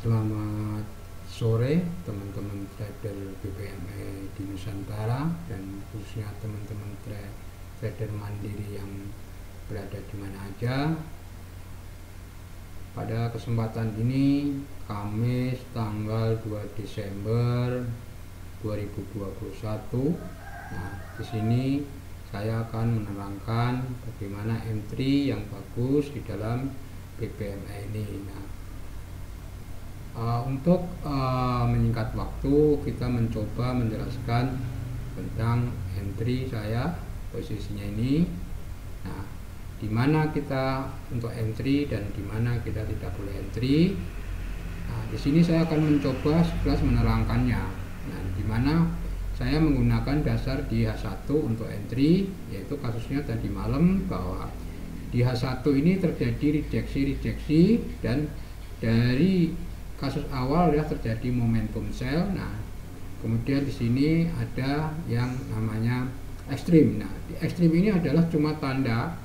Selamat sore teman-teman trader BPME di Nusantara dan khususnya teman-teman trader mandiri yang berada di mana aja. Pada kesempatan ini Kamis tanggal 2 Desember 2021. Nah, di sini saya akan menerangkan bagaimana entry yang bagus di dalam BPME ini. Nah, untuk menyingkat waktu, kita mencoba menjelaskan tentang entry saya, posisinya ini. Nah, di mana kita untuk entry dan di mana kita tidak boleh entry. Nah, di sini saya akan mencoba sekilas menerangkannya. Nah, di mana saya menggunakan dasar di H1 untuk entry, yaitu kasusnya tadi malam bahwa di H1 ini terjadi rejeksi dan dari kasus awal ya terjadi momentum sell. Nah, kemudian di sini ada yang namanya ekstrim. Nah, di ekstrim ini adalah cuma tanda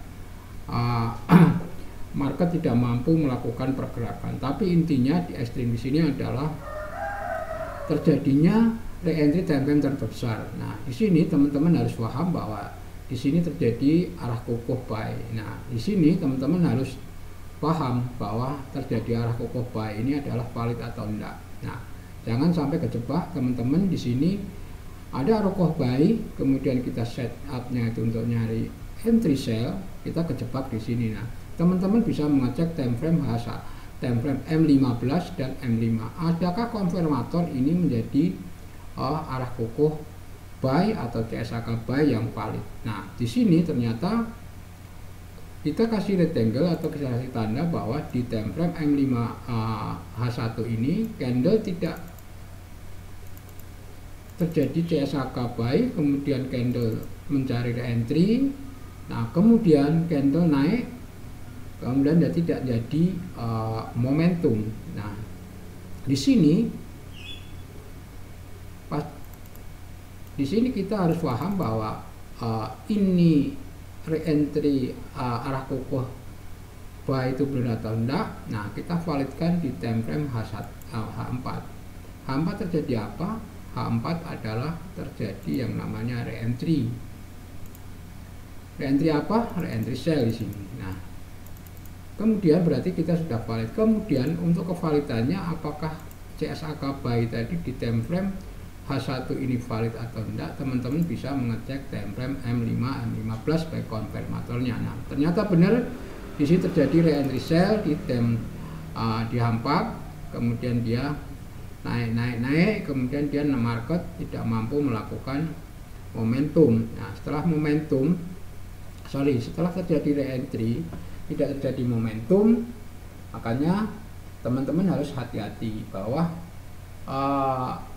market tidak mampu melakukan pergerakan. Tapi intinya di ekstrim di sini adalah terjadinya re-entry time frame terbesar. Nah, di sini teman-teman harus paham bahwa di sini terjadi arah kukuh buy. Nah, di sini teman-teman harus paham bahwa terjadi arah kukuh buy ini adalah valid atau enggak. Nah, jangan sampai kejebak teman-teman. Di sini ada arah kukuh buy, kemudian kita set up-nya itu untuk nyari entry sell, kita kejebak di sini. Nah, teman-teman bisa mengecek time frame M15 dan M5. Adakah konfirmator ini menjadi arah kukuh buy atau CSAK buy yang valid? Nah, di sini ternyata kita kasih rectangle atau kasih tanda bahwa di time frame M5 H1 ini candle tidak terjadi CSAK buy, kemudian candle mencari re-entry. Nah, kemudian candle naik, kemudian dia tidak jadi momentum. Nah, di sini kita harus paham bahwa ini re-entry arah kukuh buy itu benar atau enggak. Nah, kita validkan di time frame H4. H4 terjadi apa? H4 adalah terjadi yang namanya re-entry. Re-entry apa? Re-entry sell di sini. Nah, kemudian berarti kita sudah valid. Kemudian untuk kevalidannya apakah CSAK buy tadi di time frame H1 ini valid atau enggak, teman-teman bisa mengecek time frame M5, M15 sebagai konfirmatornya. Nah, ternyata benar di sini terjadi re-entry sell di time di H4, kemudian dia naik, kemudian dia market tidak mampu melakukan momentum. Nah, setelah terjadi re-entry tidak terjadi momentum, makanya teman-teman harus hati-hati bahwa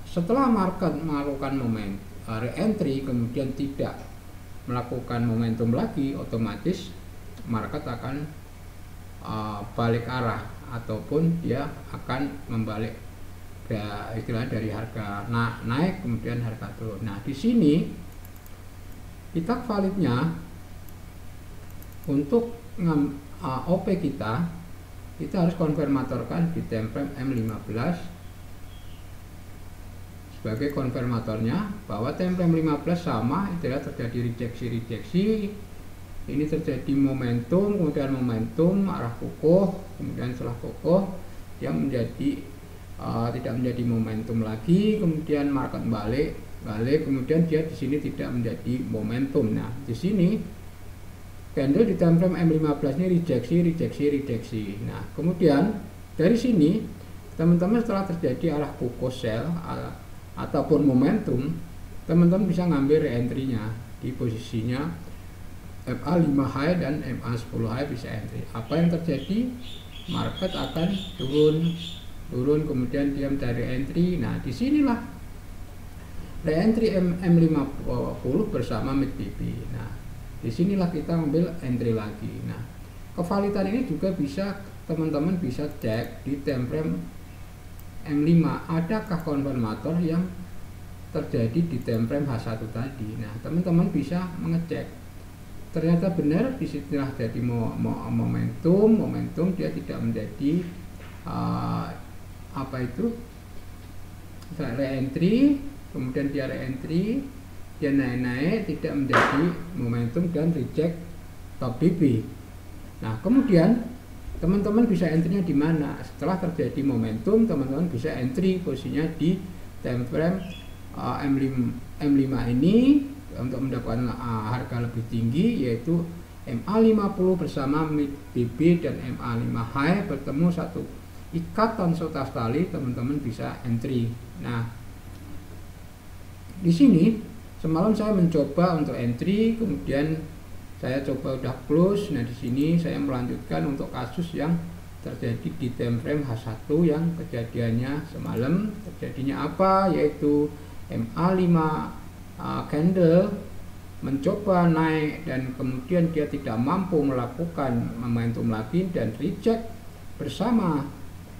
setelah market melakukan re-entry kemudian tidak melakukan momentum lagi, otomatis market akan balik arah ataupun dia akan membalik istilah dari harga naik kemudian harga turun. Nah, di sini kita validnya untuk OP kita harus konfirmatorkan di time frame M15 sebagai konfirmatornya bahwa time frame 15 sama, itulah terjadi rejeksi. Ini terjadi momentum, kemudian momentum arah kukuh, kemudian setelah kukuh yang menjadi tidak menjadi momentum lagi, kemudian market balik, kemudian dia di sini tidak menjadi momentum. Nah, di sini candle di time frame M15 ini rejeksi. Nah, kemudian dari sini teman-teman setelah terjadi arah kukuh sell ataupun momentum, teman-teman bisa ngambil re-entry-nya di posisinya MA5 high dan MA10 high bisa entry. Apa yang terjadi? Market akan turun kemudian dia mencari entry. Nah, disinilah re-entry M50 bersama MACD. Nah, disinilah kita ambil entry lagi. Nah, kevalidan ini juga bisa teman-teman bisa cek di time frame M5, adakah konfirmator yang terjadi di time frame H1 tadi. Nah, teman-teman bisa mengecek. Ternyata benar di situlah jadi momentum dia tidak menjadi apa itu re-entry, kemudian dia re-entry, dia naik-naik, tidak menjadi momentum dan reject top DB. Nah, kemudian teman-teman bisa entry-nya di mana? Setelah terjadi momentum, teman-teman bisa entry posisinya di time frame M5 ini untuk mendapatkan harga lebih tinggi, yaitu MA50 bersama MACD dan MA5 high bertemu satu ikatan short tali, teman-teman bisa entry. Nah, di sini semalam saya mencoba untuk entry, kemudian saya coba udah close. Nah, di sini saya melanjutkan untuk kasus yang terjadi di time frame H1 yang kejadiannya semalam. Terjadinya apa? Yaitu MA5 candle mencoba naik dan kemudian dia tidak mampu melakukan momentum lagi dan reject bersama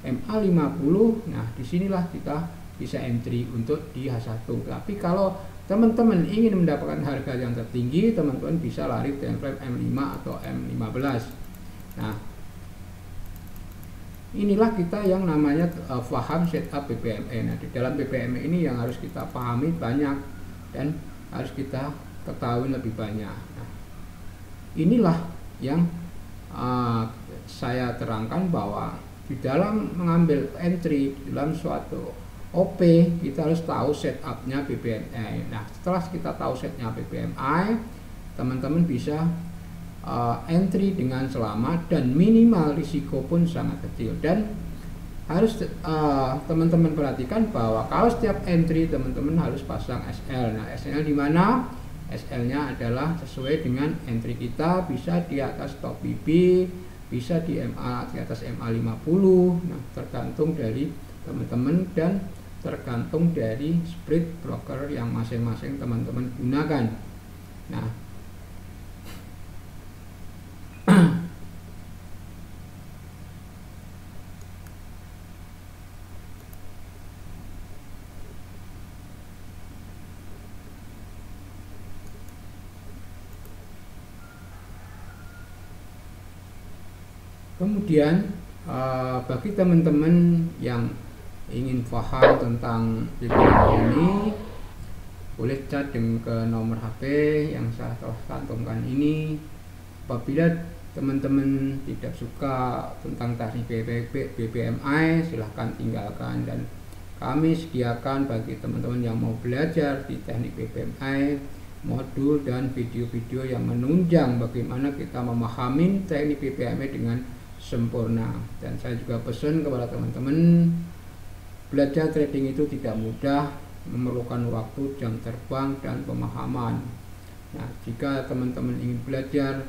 MA50. Nah, disinilah kita bisa entry untuk di H1. Tapi kalau teman-teman ingin mendapatkan harga yang tertinggi, teman-teman bisa lari time frame M5 atau M15. Nah, inilah kita yang namanya paham setup BPMA. Nah, di dalam BPMA ini yang harus kita pahami banyak dan harus kita ketahui lebih banyak. Nah, inilah yang saya terangkan bahwa di dalam mengambil entry dalam suatu OP kita harus tahu setupnya BPMA. Nah, setelah kita tahu setnya BPMA, teman-teman bisa entry dengan selamat dan minimal risiko pun sangat kecil. Dan harus teman-teman perhatikan bahwa kalau setiap entry teman-teman harus pasang SL. Nah, SL di mana? SL-nya adalah sesuai dengan entry kita, bisa di atas top BB, bisa di atas MA50. Nah, tergantung dari teman-teman dan tergantung dari spread broker yang masing-masing teman-teman gunakan. Nah, kemudian bagi teman-teman yang ingin paham tentang BPMA ini, boleh chat ke nomor HP yang saya telah cantumkan ini. Apabila teman-teman tidak suka tentang teknik BPMA, silahkan tinggalkan, dan kami sediakan bagi teman-teman yang mau belajar di teknik BPMA modul dan video-video yang menunjang bagaimana kita memahami teknik BPMA dengan sempurna. Dan saya juga pesan kepada teman-teman, belajar trading itu tidak mudah, memerlukan waktu, jam terbang, dan pemahaman. Nah, jika teman-teman ingin belajar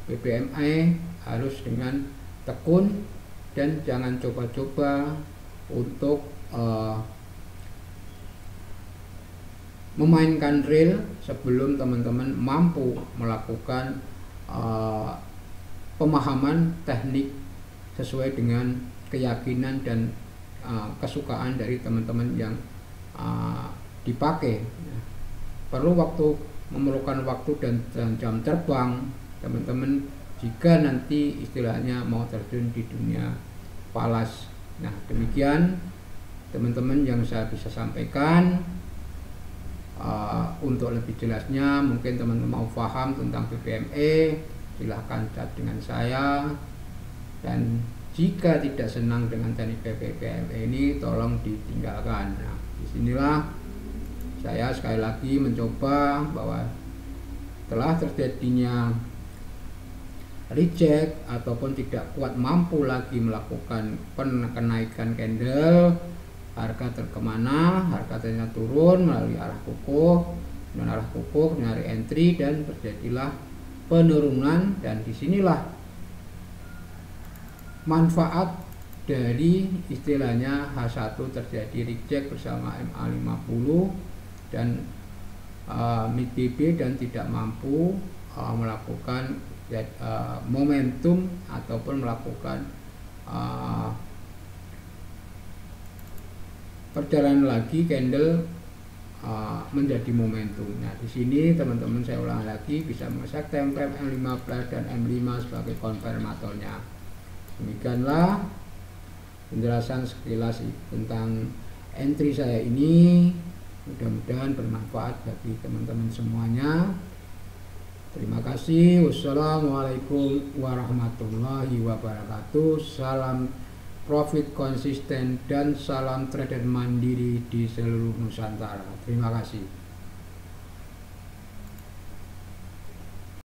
BPMA harus dengan tekun dan jangan coba-coba untuk memainkan real sebelum teman-teman mampu melakukan pemahaman teknik sesuai dengan keyakinan dan kesukaan dari teman-teman yang dipakai. Perlu memerlukan waktu dan jam terbang teman-teman jika nanti istilahnya mau terjun di dunia falas. Nah, demikian teman-teman yang saya bisa sampaikan. Untuk lebih jelasnya mungkin teman-teman mau paham tentang BPMA, silahkan chat dengan saya. Dan jika tidak senang dengan teknik BPMA ini, tolong ditinggalkan. Nah, disinilah saya sekali lagi mencoba bahwa telah terjadinya reject ataupun tidak kuat mampu lagi melakukan kenaikan candle, harga terkemana, harga ternyata turun melalui arah kukuh, dan arah kukuh menarik entry dan terjadilah penurunan. Dan disinilah manfaat dari istilahnya H1 terjadi reject bersama MA50 dan MACD dan tidak mampu melakukan momentum ataupun melakukan perjalanan lagi candle menjadi momentum. Nah, di sini teman-teman saya ulang lagi bisa mengesak time frame M15 dan M5 sebagai konfirmatornya. Demikianlah penjelasan sekilas tentang entry saya ini. Mudah-mudahan bermanfaat bagi teman-teman semuanya. Terima kasih. Wassalamualaikum warahmatullahi wabarakatuh. Salam profit konsisten dan salam trader mandiri di seluruh Nusantara. Terima kasih.